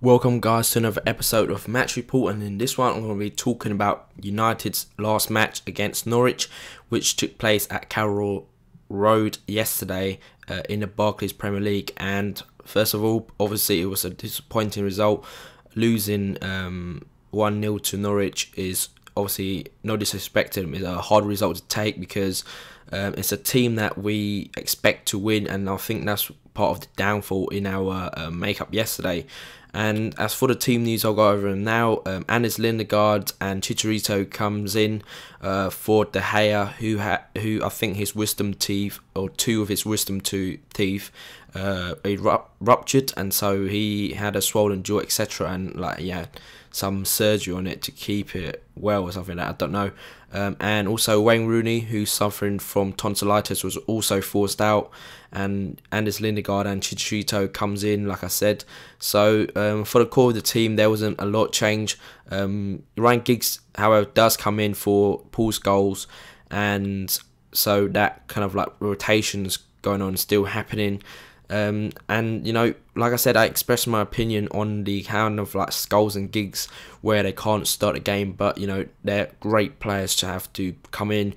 Welcome guys to another episode of Match Report, and in this one I'm going to be talking about United's last match against Norwich, which took place at Carrow Road yesterday in the Barclays Premier League. And first of all, obviously it was a disappointing result. Losing 1-0 to Norwich is obviously, no disrespect to them, is a hard result to take because it's a team that we expect to win, and I think that's part of the downfall in our makeup yesterday. And as for the team news, I'll go over them now. Anders Lindegaard and Chicharito comes in for De Gea, who I think his wisdom teeth, or two of his wisdom teeth, ruptured, and so he had a swollen jaw, etc. And some surgery on it to keep it well or something like that, I don't know. And also Wayne Rooney, who's suffering from tonsillitis, was also forced out, and Anders Lindegaard and Chicharito comes in, like I said. So for the core of the team, there wasn't a lot change. Ryan Giggs, however, does come in for Paul's goals, and so that kind of like rotations going on still happening. And you know, like I said, I expressed my opinion on the kind of like Scholes and Giggs where they can't start a game, but you know, they're great players to have to come in,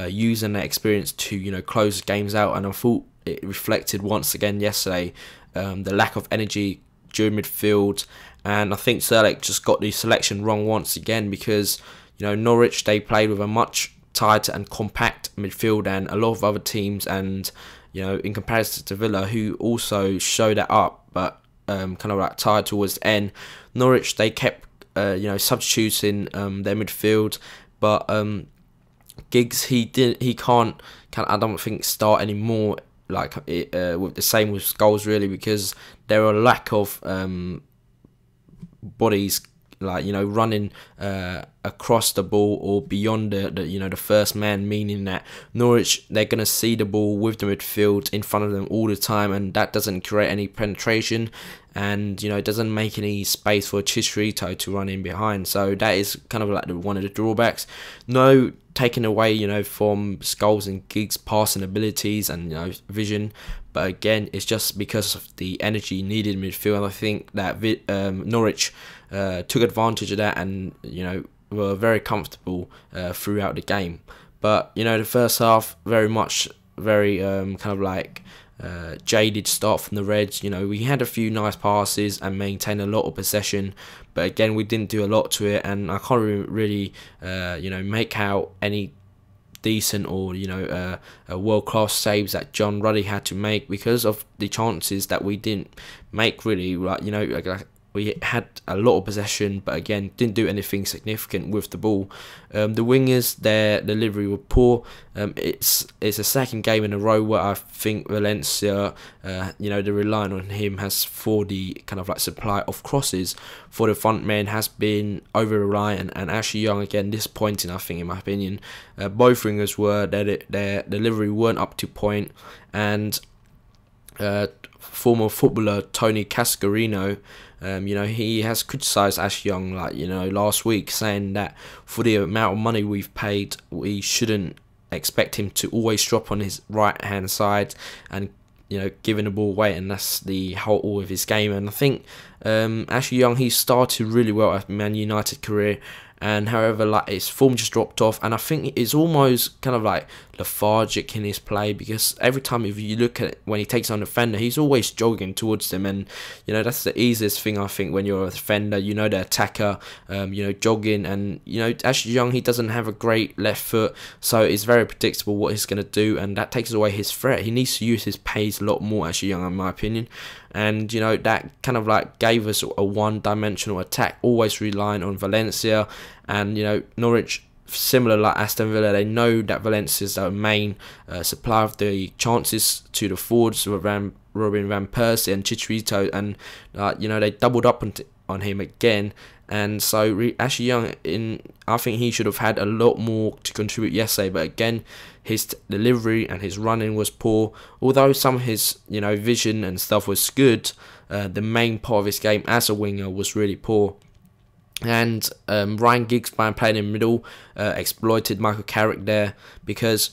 using their experience to, you know, close games out. And I thought it reflected once again yesterday the lack of energy during midfield, and I think Sir Alex just got the selection wrong once again, because you know, Norwich, they played with a much tighter and compact midfield than a lot of other teams, and you know, in comparison to Villa, who also showed that up, but kind of like tired towards the end. Norwich, they kept you know, substituting their midfield, but Giggs, he can't I don't think start anymore, like with the same with Scholes really, because there are a lack of bodies, like, you know, running across the ball or beyond the you know, the first man, meaning that Norwich, they're going to see the ball with the midfield in front of them all the time, and that doesn't create any penetration, and you know, it doesn't make any space for Chicharito to run in behind. So that is kind of like one of the drawbacks. No taking away, you know, from Scholes and Giggs' passing abilities and, you know, vision, but again, it's just because of the energy needed in midfield. And I think that Norwich took advantage of that, and you know, were very comfortable throughout the game. But you know, the first half very kind of like jaded start from the Reds. You know, we had a few nice passes and maintained a lot of possession, but again, we didn't do a lot to it, and I can't really you know, make out any decent or, you know, world-class saves that John Ruddy had to make because of the chances that we didn't make really. Like, you know, like we had a lot of possession, but again, didn't do anything significant with the ball. The wingers, their delivery were poor. It's a second game in a row where I think Valencia, you know, the relying on him has, for the kind of like supply of crosses for the front men, has been over reliant, and Ashley Young again disappointing, I think, in my opinion. Both wingers were, their delivery weren't up to point, and former footballer Tony Cascarino, you know, he has criticised Ash Young, like, you know, last week, saying that for the amount of money we've paid, we shouldn't expect him to always drop on his right hand side and, you know, giving the ball away, and that's the whole of his game. And I think Ashley Young, he started really well at Man United career, and however, like, his form just dropped off, and I think it's almost kind of like lethargic in his play, because every time if you look at it, when he takes on a defender, he's always jogging towards them, and you know, that's the easiest thing, I think, when you're a defender, you know, the attacker, you know, jogging. And you know, Ashley Young, he doesn't have a great left foot, so it's very predictable what he's going to do, and that takes away his threat. He needs to use his pace a lot more, Ashley Young, in my opinion. And you know, that kind of like gave us a one-dimensional attack, always relying on Valencia. And you know, Norwich, similar like Aston Villa, they know that Valencia is their main supply of the chances to the forwards, Robin van Persie and Chicharito, and you know, they doubled up on him again. And so Ashley Young, I think he should have had a lot more to contribute yesterday, but again, his delivery and his running was poor. Although some of his, you know, vision and stuff was good, the main part of his game as a winger was really poor. And Ryan Giggs, by playing in the middle, exploited Michael Carrick there, because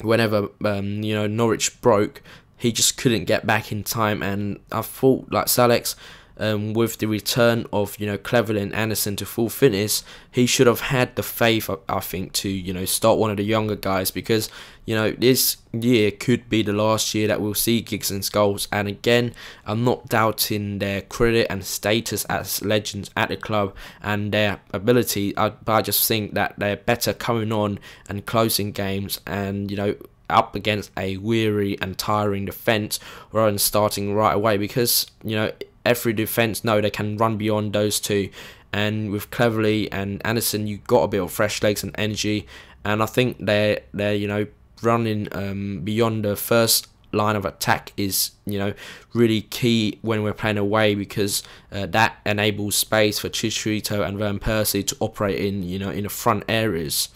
whenever you know, Norwich broke, he just couldn't get back in time. And I thought, like, Sir Alex, with the return of Cleverley and Anderson to full fitness, he should have had the faith, I think, to start one of the younger guys, because this year could be the last year that we'll see Giggs and Scholes. And again, I'm not doubting their credit and status as legends at the club and their ability, but I just think that they're better coming on and closing games and up against a weary and tiring defence rather than starting right away, because every defence know they can run beyond those two, and with Cleverley and Anderson you got a bit of fresh legs and energy, and I think they're running beyond the first line of attack is really key when we're playing away, because that enables space for Chicharito and Van Persie to operate in in the front areas.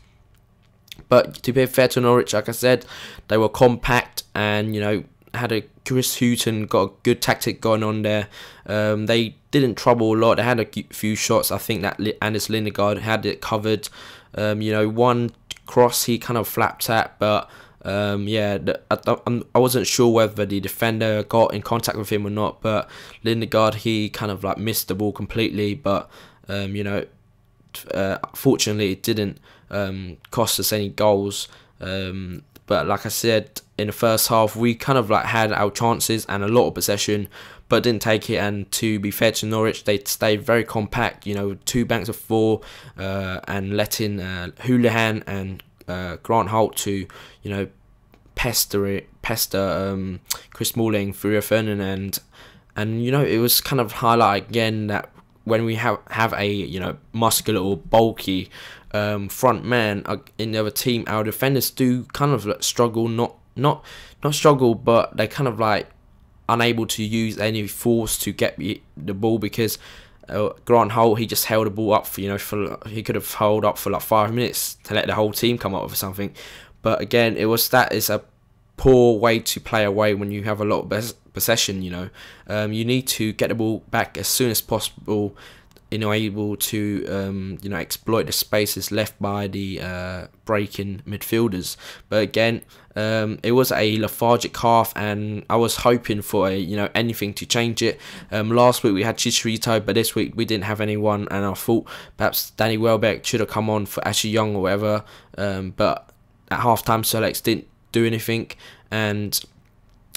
But to be fair to Norwich, like I said, they were compact and had a Chris Hughton got a good tactic going on there. They didn't trouble a lot. They had a few shots. I think that Anders Lindegaard had it covered. One cross he kind of flapped at, but I wasn't sure whether the defender got in contact with him or not. But Lindegaard, he kind of missed the ball completely. But fortunately, it didn't cost us any goals. But like I said, in the first half, we kind of had our chances and a lot of possession, but didn't take it. And to be fair to Norwich, they stayed very compact, 2 banks of 4, and letting Houlihan and Grant Holt to, pester Chris Smalling, Furio Ferdinand, and it was kind of highlight again that when we have a muscular or bulky front man in the other team, our defenders do kind of struggle, not struggle, but they kind of unable to use any force to get the ball, because Grant Holt, he just held the ball up for he could have held up for 5 minutes to let the whole team come up with something. But again, that is a poor way to play away when you have a lot of possession. You need to get the ball back as soon as possible, able to exploit the spaces left by the breaking midfielders. But again, it was a lethargic half, and I was hoping for anything to change it. Last week we had Chicharito, but this week we didn't have anyone, and I thought perhaps Danny Welbeck should have come on for Ashley Young or whatever. But at half-time, Solex didn't do anything, and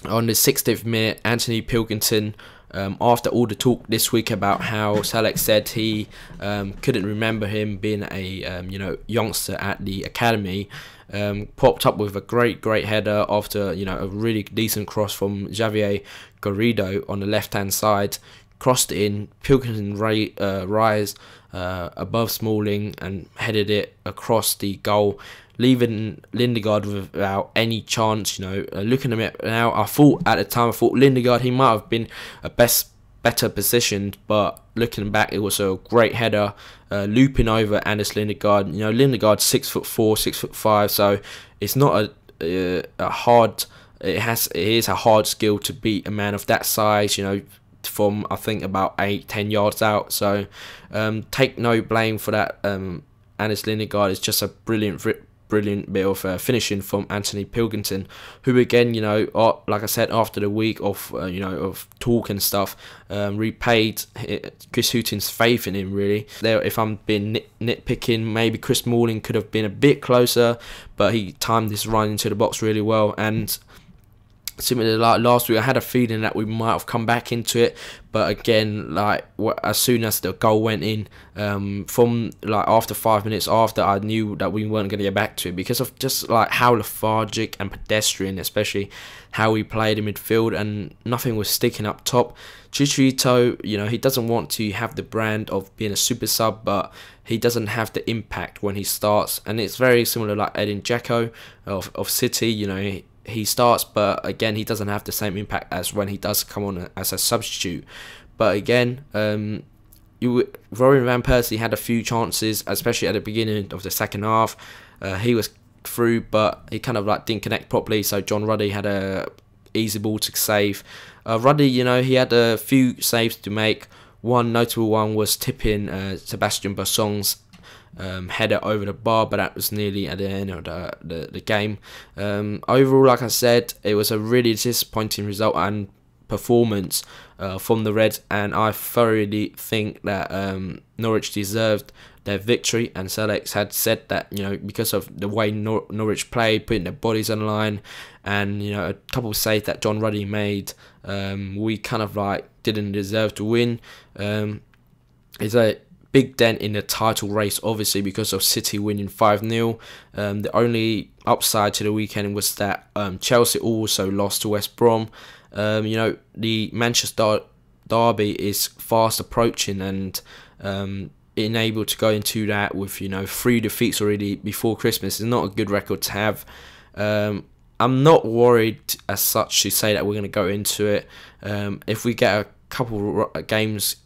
on the 60th minute, Anthony Pilkington, after all the talk this week about how Solex said he couldn't remember him being a youngster at the academy, popped up with a great header after a really decent cross from Xavier Garrido on the left hand side, crossed it in. Pilkington rise above Smalling and headed it across the goal, leaving Lindegaard without any chance. Looking at it now, I thought Lindegaard, he might have been better positioned, but looking back, it was a great header, looping over Anders Lindegaard. Lindegaard's 6'4", 6'5", so it's not a hard. It is a hard skill to beat a man of that size. From I think about 8-10 yards out. So take no blame for that. Anders Lindegaard is just a brilliant bit of finishing from Anthony Pilkington, who again, like I said, after the week of of talk and stuff, repaid Chris Hughton's faith in him. Really, there, if I'm being nitpicking, maybe Chris Smalling could have been a bit closer, but he timed this run into the box really well. And similar like last week, I had a feeling that we might have come back into it, but again, as soon as the goal went in, from after 5 minutes after, I knew that we weren't going to get back to it, because of just how lethargic and pedestrian, especially how we played in midfield, and nothing was sticking up top. Chicharito, he doesn't want to have the brand of being a super sub, but he doesn't have the impact when he starts, and it's very similar like Edin Dzeko of City. He starts, but again, he doesn't have the same impact as when he does come on as a substitute. But again, Robin Van Persie had a few chances, especially at the beginning of the second half. He was through, but he kind of didn't connect properly, so John Ruddy had a easy ball to save. Ruddy, he had a few saves to make. One notable one was tipping Sebastian Bassong's header over the bar, but that was nearly at the end of the game. Overall, like I said, it was a really disappointing result, and performance from the Reds, and I thoroughly think that Norwich deserved their victory. And Sir Alex had said that, you know, because of the way Norwich played, putting their bodies on the line, and, you know, a couple of saves that John Ruddy made, we kind of like didn't deserve to win. It's a big dent in the title race, obviously, because of City winning 5-0. The only upside to the weekend was that Chelsea also lost to West Brom. You know, the Manchester derby is fast approaching, and being able to go into that with, you know, 3 defeats already before Christmas is not a good record to have. I'm not worried as such to say that we're going to go into it. If we get a couple games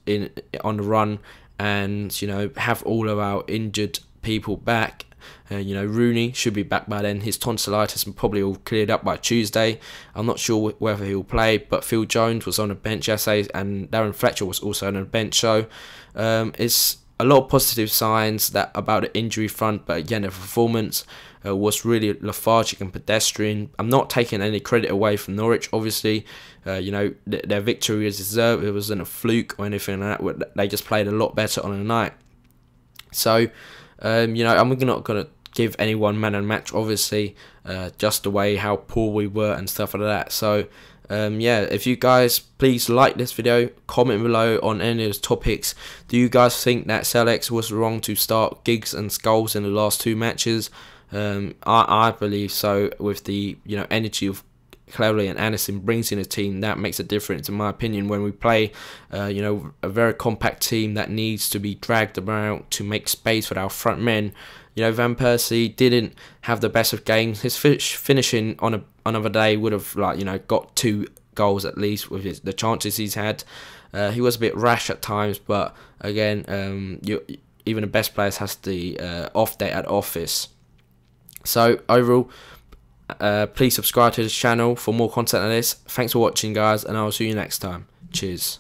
on the run, and, you know, have all of our injured people back, you know, Rooney should be back by then. His tonsillitis probably all cleared up by Tuesday. I'm not sure whether he'll play, but Phil Jones was on the bench yesterday, and Darren Fletcher was also on the bench. So it's a lot of positive signs that about the injury front, but again, the performance was really lethargic and pedestrian. I'm not taking any credit away from Norwich, obviously. You know, their victory is deserved. It wasn't a fluke or anything like that. They just played a lot better on the night. So, you know, I'm not going to give anyone man of the match, obviously, just the way how poor we were and stuff like that. So, yeah, if you guys please like this video, comment below on any of those topics. Do you guys think that Sir Alex was wrong to start Giggs and Scholes in the last 2 matches? I believe so. With the, you know, energy of Cleverley and Anderson brings in a team, that makes a difference in my opinion when we play, you know, a very compact team that needs to be dragged around to make space for our front men. You know, Van Persie didn't have the best of games. His finishing on another day would have, like, you know, got 2 goals at least with the chances he's had. He was a bit rash at times, but again, even the best players has the off day at office. So overall, please subscribe to this channel for more content like this. Thanks for watching, guys, and I'll see you next time. Cheers.